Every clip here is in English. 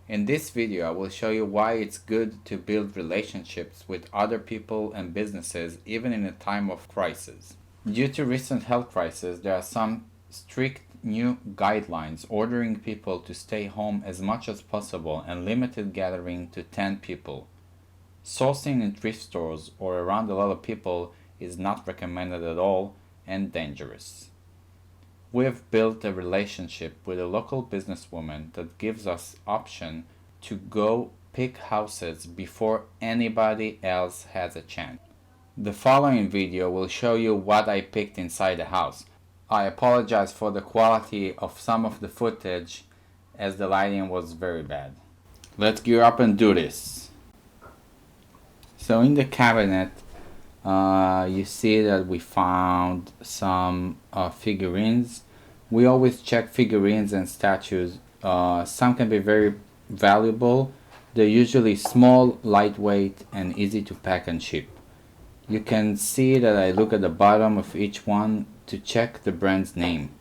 In this video, I will show you why it's good to build relationships with other people and businesses even in a time of crisis. Due to recent health crisis, there are some strict new guidelines ordering people to stay home as much as possible and limited gathering to 10 people. Sourcing in thrift stores or around a lot of people is not recommended at all and dangerous. We've built a relationship with a local businesswoman that gives us option to go pick houses before anybody else has a chance. The following video will show you what I picked inside the house. I apologize for the quality of some of the footage as the lighting was very bad. Let's gear up and do this. So in the cabinet, you see that we found some figurines. We always check figurines and statues. Some can be very valuable. They're usually small, lightweight, and easy to pack and ship. You can see that I look at the bottom of each one to check the brand's name.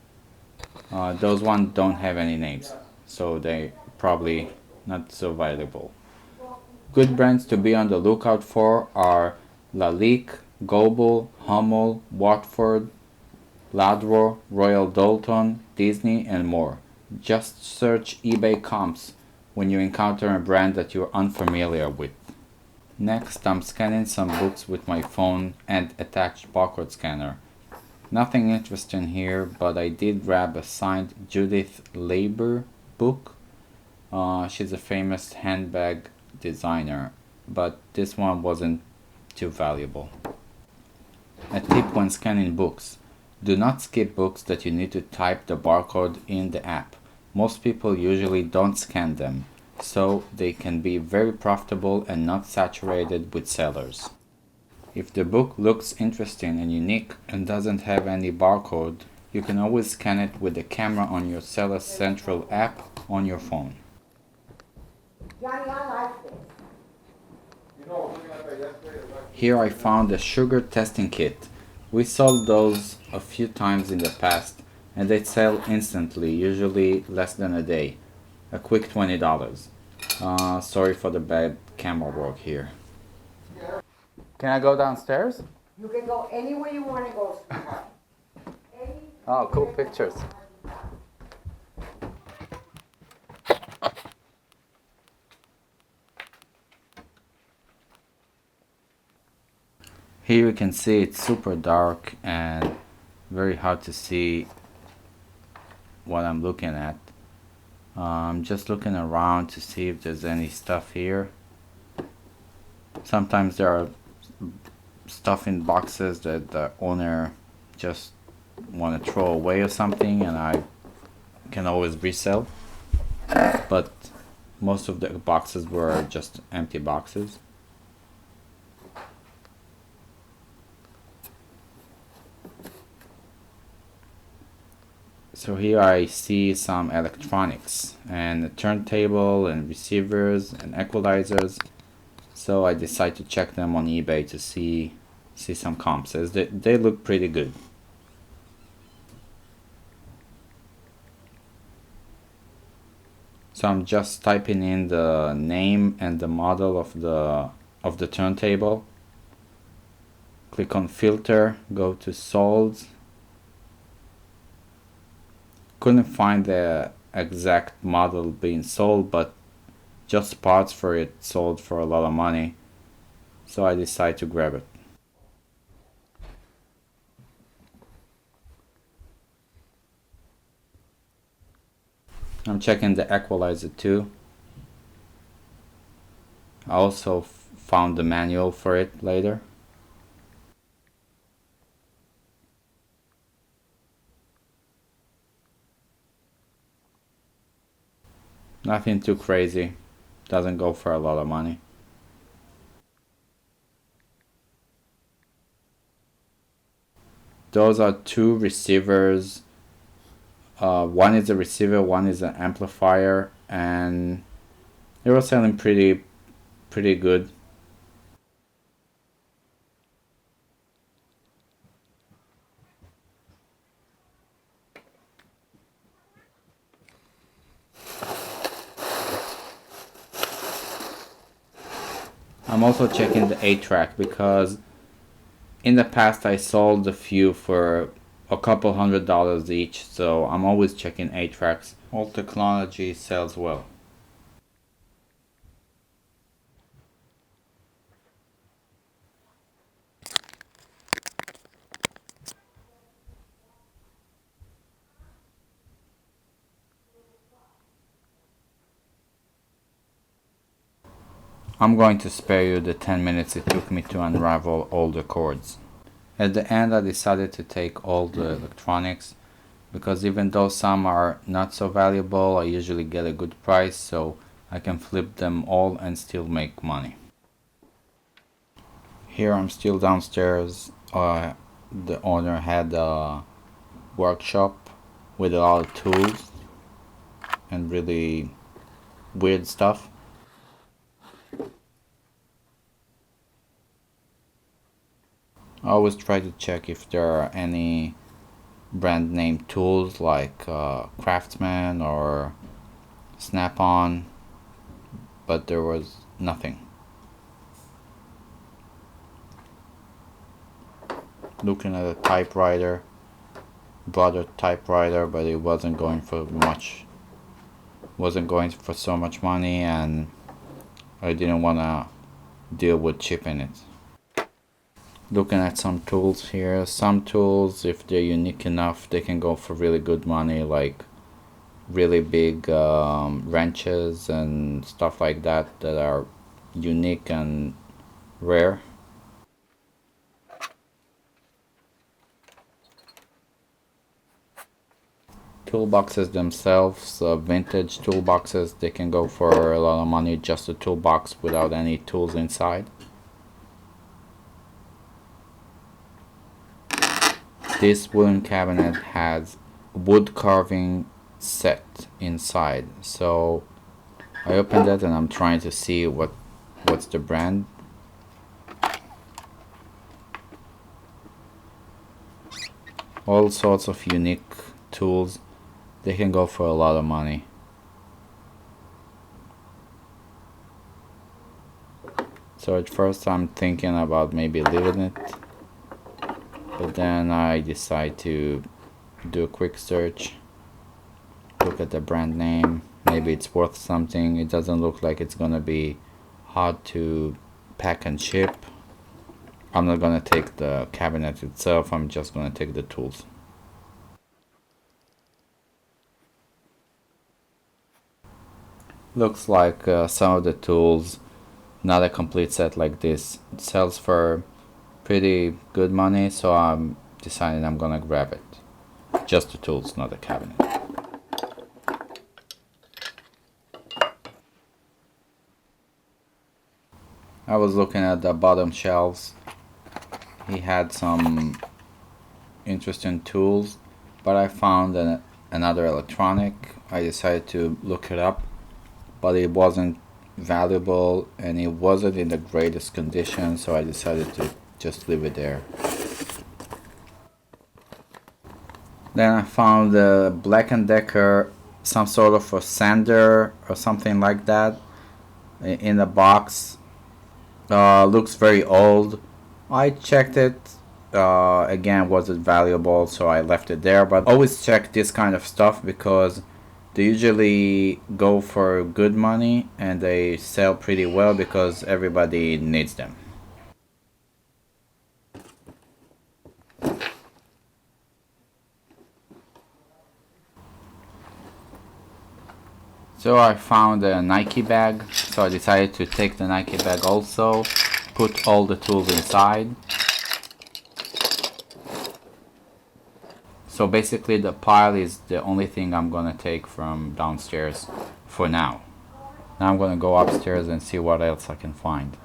Those ones don't have any names, so they probably not so valuable. Good brands to be on the lookout for are Lalique, Goebel, Hummel, Watford, Ladro, Royal Doulton, Disney, and more. Just search eBay comps when you encounter a brand that you're unfamiliar with. Next, I'm scanning some books with my phone and attached barcode scanner. Nothing interesting here, but I did grab a signed Judith Leiber book. She's a famous handbag designer, but this one wasn't too valuable. A tip when scanning books: do not skip books that you need to type the barcode in the app. Most people usually don't scan them, so they can be very profitable and not saturated with sellers. If the book looks interesting and unique and doesn't have any barcode, you can always scan it with the camera on your Seller Central app on your phone. Johnny, I like this. Here I found a sugar testing kit. We sold those a few times in the past and they sell instantly, usually less than a day. A quick $20. Sorry for the bad camera work here. Can I go downstairs? You can go anywhere you want to go, sweetheart. Oh, cool pictures. Here you can see it's super dark and very hard to see what I'm looking at. I'm just looking around to see if there's any stuff here. Sometimes there are stuff in boxes that the owner just want to throw away or something, and I can always resell. But most of the boxes were just empty boxes. So here I see some electronics and a turntable and receivers and equalizers. So I decide to check them on eBay to see some comps, as they look pretty good. So I'm just typing in the name and the model of the turntable. Click on filter, go to solds. Couldn't find the exact model being sold, but just parts for it sold for a lot of money, so I decided to grab it. I'm checking the equalizer too. I also found the manual for it later. Nothing too crazy, doesn't go for a lot of money. Those are two receivers. One is a receiver, one is an amplifier, and they were selling pretty good. I'm also checking the 8-track because in the past I sold a few for a couple $100 each, so I'm always checking 8-tracks. All technology sells well. I'm going to spare you the 10 minutes it took me to unravel all the cords. At the end I decided to take all the electronics because even though some are not so valuable, I usually get a good price, so I can flip them all and still make money. Here I'm still downstairs. The owner had a workshop with a lot of tools and really weird stuff. I always try to check if there are any brand name tools like Craftsman or Snap-on, but there was nothing. Looking at a typewriter, bought a typewriter, but it wasn't going for much. Wasn't going for so much money, and I didn't want to deal with shipping it. Looking at some tools here. Some tools, if they're unique enough, they can go for really good money, like really big wrenches and stuff like that are unique and rare. Toolboxes themselves, vintage toolboxes, they can go for a lot of money, just a toolbox without any tools inside. This wooden cabinet has wood carving set inside, so I opened it and I'm trying to see what's the brand. All sorts of unique tools, they can go for a lot of money. So at first I'm thinking about maybe leaving it, but then I decide to do a quick search, look at the brand name, maybe it's worth something. It doesn't look like it's gonna be hard to pack and ship. I'm not gonna take the cabinet itself, I'm just gonna take the tools. Looks like some of the tools, not a complete set like this, it sells for pretty good money, so I'm deciding I'm gonna grab it. Just the tools, not the cabinet. I was looking at the bottom shelves. He had some interesting tools, but I found another electronic. I decided to look it up, but it wasn't valuable and it wasn't in the greatest condition, so I decided to just leave it there. Then I found the Black & Decker, some sort of a sander or something like that in the box. Looks very old. I checked it. Again, was it valuable? So I left it there. But always check this kind of stuff because they usually go for good money and they sell pretty well because everybody needs them. So I found a Nike bag, so I decided to take the Nike bag also, put all the tools inside. So basically the pile is the only thing I'm gonna take from downstairs for now. Now I'm gonna go upstairs and see what else I can find.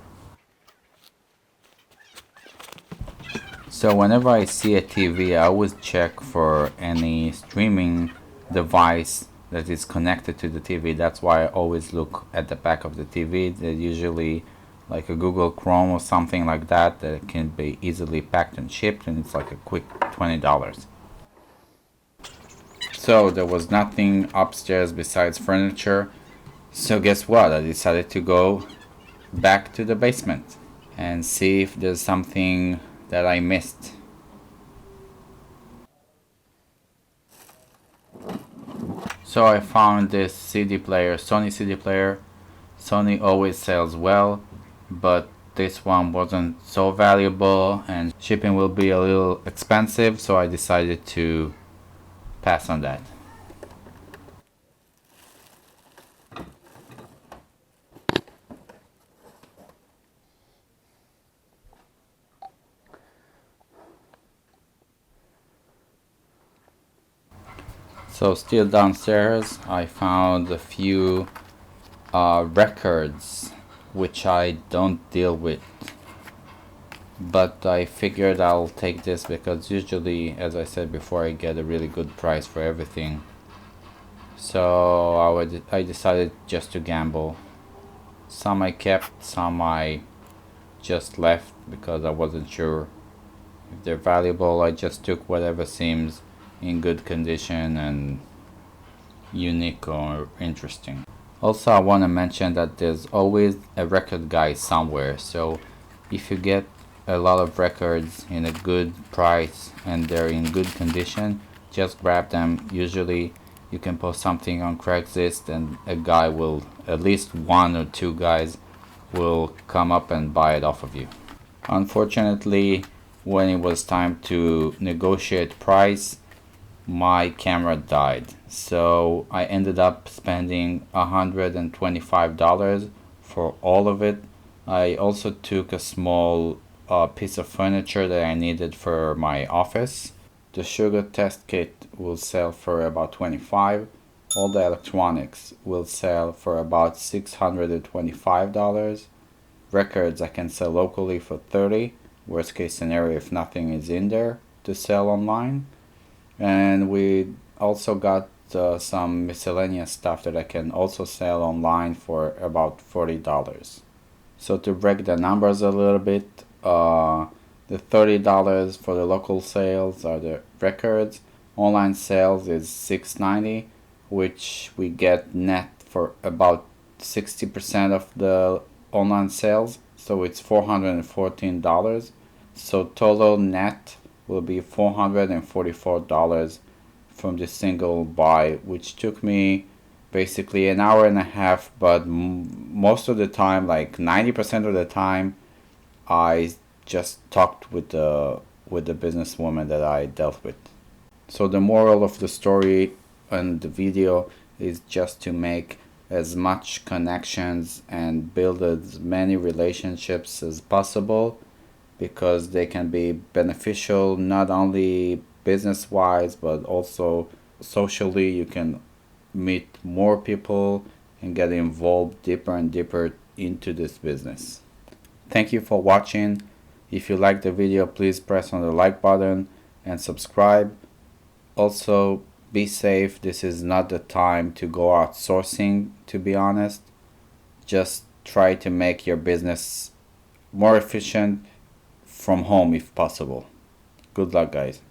So whenever I see a TV, I always check for any streaming device that is connected to the TV. That's why I always look at the back of the TV. They're usually like a Google Chrome or something like that that can be easily packed and shipped, and it's like a quick $20. So there was nothing upstairs besides furniture. So guess what? I decided to go back to the basement and see if there's something that I missed. So I found this CD player, Sony CD player. Sony always sells well, but this one wasn't so valuable and shipping will be a little expensive, so I decided to pass on that. So still downstairs, I found a few records which I don't deal with, but I figured I'll take this because usually, as I said before, I get a really good price for everything. So I decided just to gamble. Some I kept, some I just left because I wasn't sure if they're valuable. I just took whatever seems in good condition and unique or interesting. Also, I want to mention that there's always a record guy somewhere, so if you get a lot of records in a good price and they're in good condition, just grab them. Usually you can post something on Craigslist and a guy will, at least one or two guys will come up and buy it off of you. Unfortunately, when it was time to negotiate price, my camera died, so I ended up spending $125 for all of it. I also took a small piece of furniture that I needed for my office. The sugar test kit will sell for about $25. All the electronics will sell for about $625. Records I can sell locally for $30. Worst case scenario if nothing is in there to sell online. And we also got some miscellaneous stuff that I can also sell online for about $40. So to break the numbers a little bit, the $30 for the local sales are the records. Online sales is $690, which we get net for about 60% of the online sales. So it's $414. So total net will be $444 from this single buy, which took me basically an hour and a half, but most of the time, like 90% of the time, I just talked with the businesswoman that I dealt with. So the moral of the story and the video is just to make as much connections and build as many relationships as possible, because they can be beneficial not only business wise but also socially. You can meet more people and get involved deeper and deeper into this business. Thank you for watching. If you like the video, please press on the like button and subscribe. Also, be safe. This is not the time to go outsourcing, to be honest. Just try to make your business more efficient from home if possible. Good luck, guys.